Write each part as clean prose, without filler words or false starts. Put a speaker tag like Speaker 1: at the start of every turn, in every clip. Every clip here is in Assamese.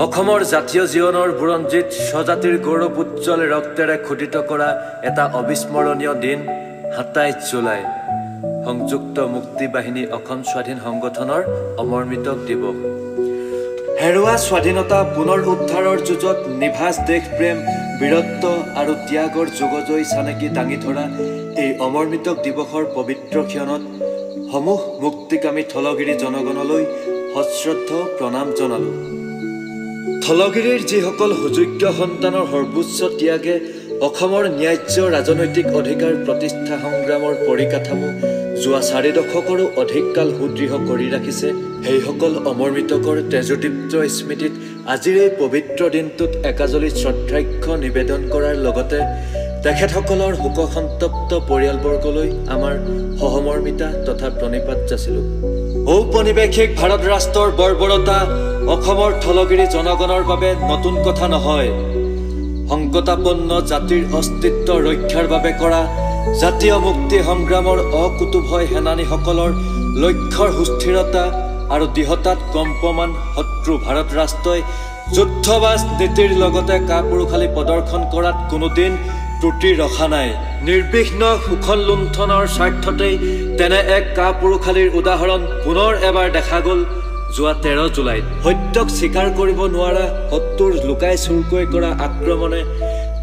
Speaker 1: অসমৰ জাতীয় জীৱনৰ বুৰঞ্জীত স্বজাতিৰ গৌৰৱ উজ্জ্বল ৰক্তেৰে খোদিত কৰা এটা অবিস্মৰণীয় দিন ২৭ জুলাই সংযুক্ত মুক্তি বাহিনী অসম স্বাধীন সংগঠনৰ অমৰমিতক দিৱস। হেৰুৱা স্বাধীনতা পুনৰ উদ্ধাৰৰ যুঁজত নিভাজ দেশপ্ৰেম বীৰত্ব আৰু ত্যাগৰ যুগজয়ী চানেকি দাঙি ধৰা এই অমৰমিতক দিৱসৰ পবিত্ৰ ক্ষণত সমূহ মুক্তিকামী থলগিৰি জনগণলৈ সশ্ৰদ্ধ প্ৰণাম জনালো। থলগিৰিৰ যিসকল সুযোগ্য সন্তানৰ সৰ্বোচ্চ ত্যাগে অসমৰ ন্যায্য ৰাজনৈতিক অধিকাৰ প্ৰতিষ্ঠা সংগ্ৰামৰ পৰিকাঠামো যোৱা ৪ দশকৰো অধিক কাল সুদৃঢ় কৰি ৰাখিছে, সেইসকল অমৰমিতকৰ তেজোদীপ্ত স্মৃতিত আজিৰ এই পবিত্ৰ দিনটোত একাজলি শ্ৰদ্ধাৰ্ঘ্য নিবেদন কৰাৰ লগতে তেখেতসকলৰ শোকসন্তপ্ত পৰিয়ালবৰ্গলৈ আমাৰ সহমৰ্মিতা তথা প্ৰণিপাত যাচিলো। ঔপনিৱেশিক ভাৰত ৰাষ্ট্ৰৰ বৰ্বৰতা অসমৰ থলগিৰি জনগণৰ বাবে নতুন কথা নহয়। সংকটাপন্ন জাতিৰ অস্তিত্ব ৰক্ষাৰ বাবে কৰা জাতীয় মুক্তি সংগ্ৰামৰ অকুতুভয় সেনানীসকলৰ লক্ষ্যৰ সুস্থিৰতা আৰু দৃঢ়তাত কম্পমান শত্ৰু ভাৰত ৰাষ্ট্ৰই যুদ্ধবাজ নীতিৰ লগতে কাপুৰুষালি প্ৰদৰ্শন কৰাত কোনোদিন ত্ৰুটি ৰখা নাই। নিৰ্বিঘ্ন শোষণ লুণ্ঠনৰ স্বাৰ্থতেই তেনে এক কাপুৰুষালিৰ উদাহৰণ পুনৰ এবাৰ দেখা গ'ল যোৱা ১৩ জুলাইত। সত্যক স্বীকাৰ কৰিব নোৱাৰা শত্ৰুৰ লুকাই চুৰকৈ কৰা আক্ৰমণে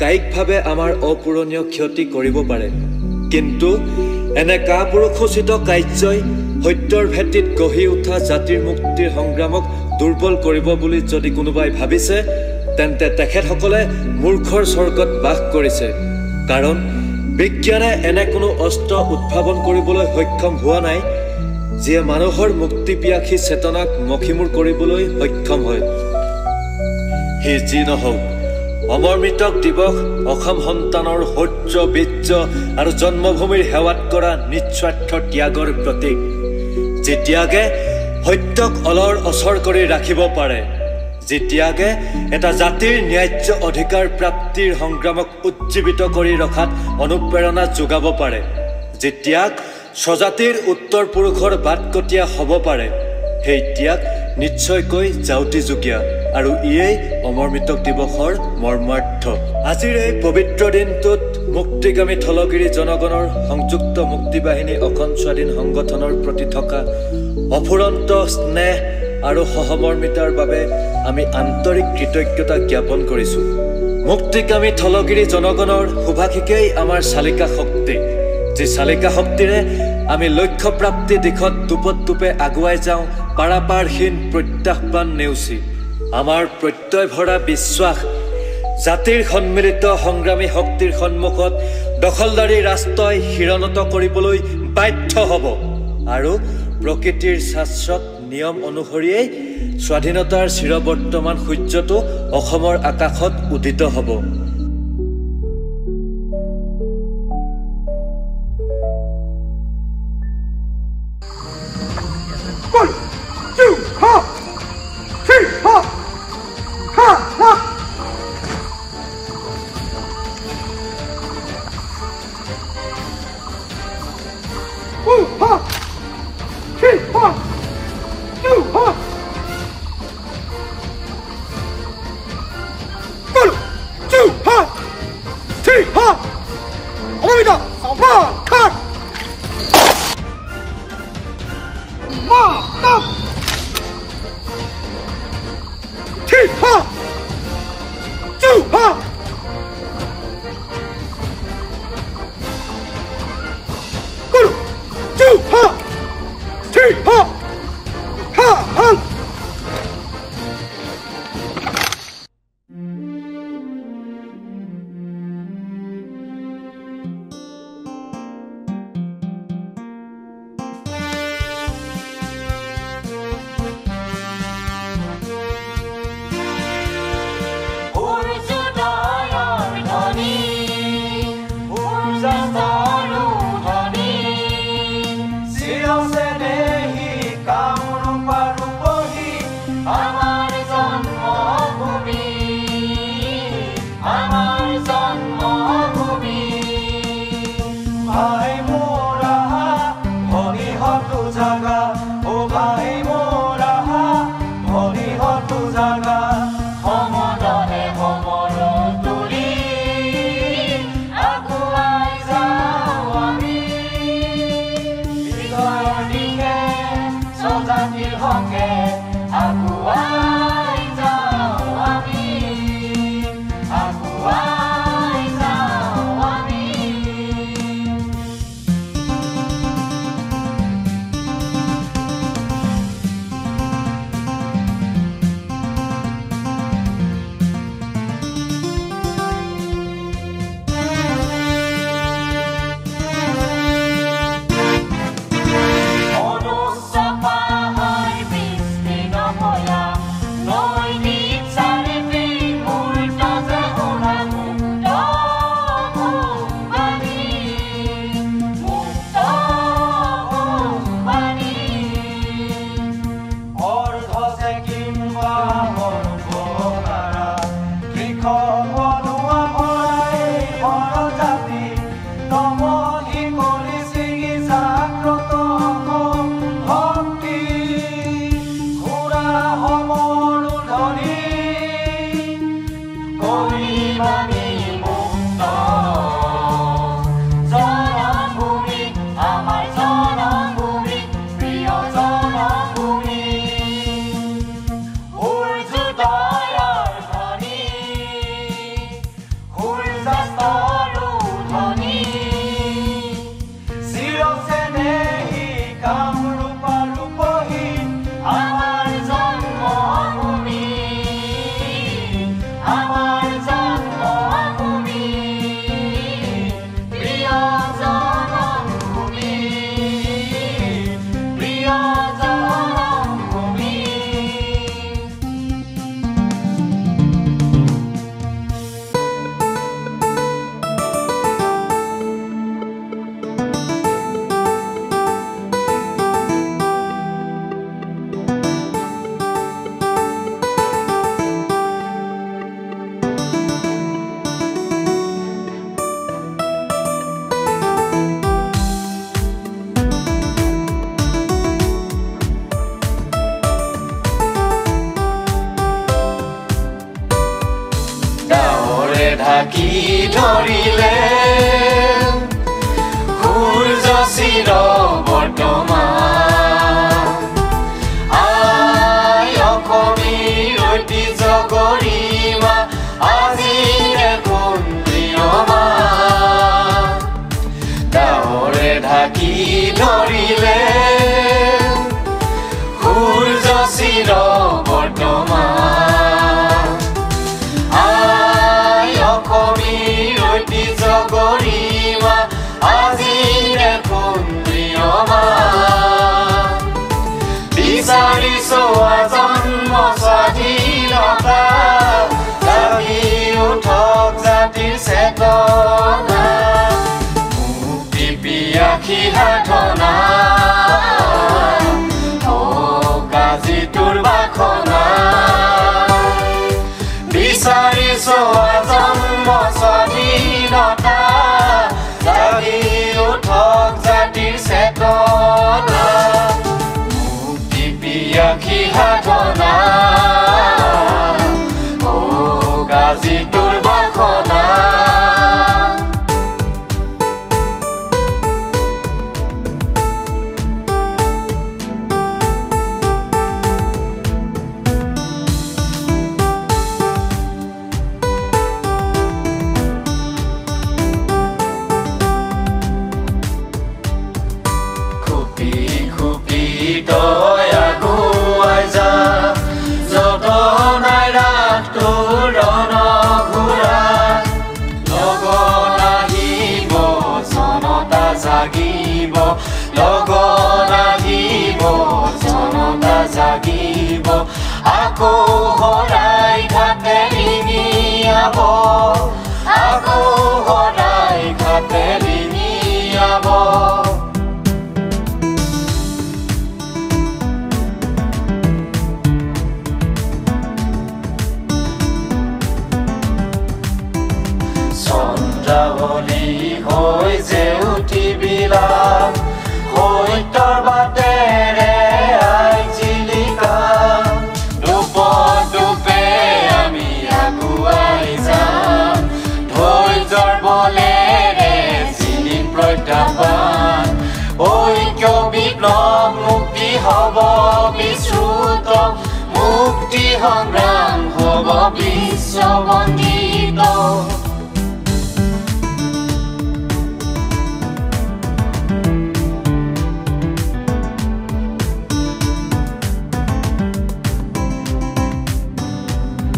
Speaker 1: কায়িকভাৱে আমাৰ অপূৰণীয় ক্ষতি কৰিব পাৰে, কিন্তু এনে কাপুৰুষোচিত কাৰ্যই সত্যৰ ভেটিত গঢ়ি উঠা জাতিৰ মুক্তিৰ সংগ্ৰামক দুৰ্বল কৰিব বুলি যদি কোনোবাই ভাবিছে, তেন্তে তেখেতসকলে মূৰ্খৰ স্বৰ্গত বাস কৰিছে। কাৰণ বিজ্ঞানে এনে কোনো অস্ত্ৰ উদ্ভাৱন কৰিবলৈ সক্ষম হোৱা নাই যিয়ে মানুহৰ মুক্তিপিয়াসী চেতনাক মষিমূৰ কৰিবলৈ সক্ষম হয়। সি যি নহওক, অমৰমিতক দিৱস অসম সন্তানৰ শৌৰ্য বীৰ্য আৰু জন্মভূমিৰ সেৱাত কৰা নিস্বাৰ্থ ত্যাগৰ প্ৰতীক, যি ত্যাগে সত্যক অলৰ অচৰ কৰি ৰাখিব পাৰে, যি ত্যাগে এটা জাতিৰ ন্যায্য অধিকাৰ প্ৰাপ্তিৰ সংগ্ৰামক উজ্জীৱিত কৰি ৰখাত অনুপ্ৰেৰণা যোগাব পাৰে, যি ত্যাগ স্বজাতিৰ উত্তৰ পুৰুষৰ বাটকটীয়া হ'ব পাৰে, সেই ত্যাগ নিশ্চয়কৈ জাউতিযুগীয়া আৰু ইয়েই অমৰমিতক দিৱসৰ মৰ্মাৰ্থ। আজিৰ এই পবিত্ৰ দিনটোত মুক্তিগামী থলগিৰি জনগণৰ সংযুক্ত মুক্তি বাহিনী অসম স্বাধীন সংগঠনৰ প্ৰতি থকা অফুৰন্ত স্নেহ আৰু সহমৰ্মিতাৰ বাবে আমি আন্তৰিক কৃতজ্ঞতা জ্ঞাপন কৰিছোঁ। মুক্তিকামী থলগিৰি জনগণৰ শুভাশিসেই আমাৰ চালিকা শক্তি, যি চালিকা শক্তিৰে আমি লক্ষ্যপ্ৰাপ্তি দিশত দুপে আগুৱাই যাওঁ পাৰাপাৰহীন প্ৰত্যাহ্বান নেওচি। আমাৰ প্ৰত্যয় ভৰা বিশ্বাস জাতিৰ সন্মিলিত সংগ্ৰামী শক্তিৰ সন্মুখত দখলদাৰী ৰাষ্ট্ৰই শিৰণত কৰিবলৈ বাধ্য হ'ব আৰু প্ৰকৃতিৰ শাশ্বত নিয়ম অনুসৰিয়েই স্বাধীনতাৰ চিৰবৰ্তমান সূৰ্যটো অসমৰ আকাশত উদিত হ'ব।
Speaker 2: ঢাকি ধৰিলে সূৰ্য চিৰ বৰ্তমান আই অসমীৰ ঐতিহ্য গৰিমা আজি দেখোন প্ৰিয়মান ডাৱৰে ঢাকি ধৰিলে সূৰ্য চিৰ বৰ্তমান আই অসমীৰ ঐতিহ্য গৰিমা আজি দেখোন প্ৰিয়মান বিচাৰি চোৱা জন্ম স্বাধীনতা জাগি উঠক জাতিৰ চেতনা মুক্তি পিয়াসী সাধনা বিচাৰি চোৱা জন্ম স্বাধীনতা জাগি উঠক জাতিৰ চেতনা মুক্তি পিয়াসী সাধনা আজি তোৰ বাসনা জাগিব লগন আহিব জনতা জাগিব আকৌ সদায় ঘাটে লিঙিয়াব আকৌ সদায় ঘাটে লিঙিয়াব চন্দ্ৰাৱলী হৈ যে উঠিবিলা সত্যৰ বাটেৰে আই জিলিকা দুপে আমি আগুৱাই যাম ধৈৰ্যৰ বলেৰে চিলিম প্ৰত্যাহ্বান ঐক্য বিপ্লৱ মুক্তি হ'ব বিশ্ৰুত মুক্তি সংগ্ৰাম হ'ব বিশ্ববন্দিত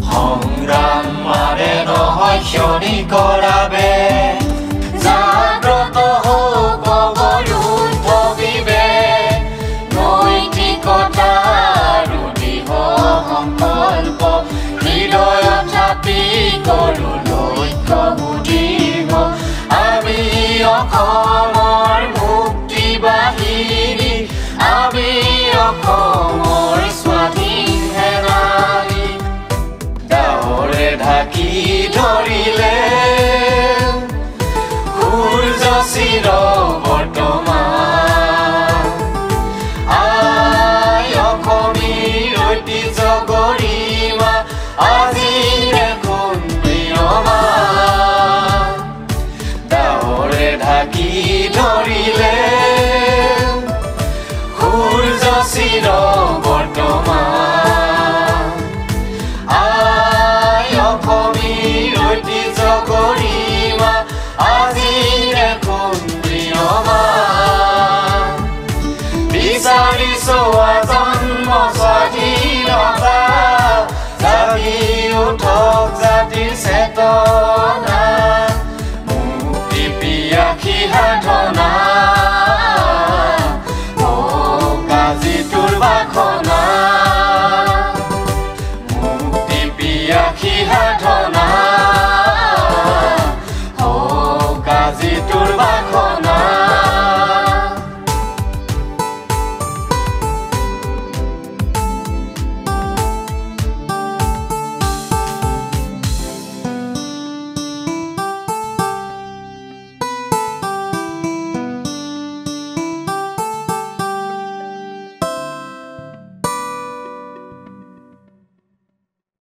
Speaker 2: সংগ্ৰাম মানে নহয় ক্ষণিকৰাবে জাগ্ৰত হওক অৱৰুদ্ধ বিবেক নৈতিকতা আৰু দৃঢ় সংকল্প হৃদয়ত থাপি কৰোঁ লক্ষ্য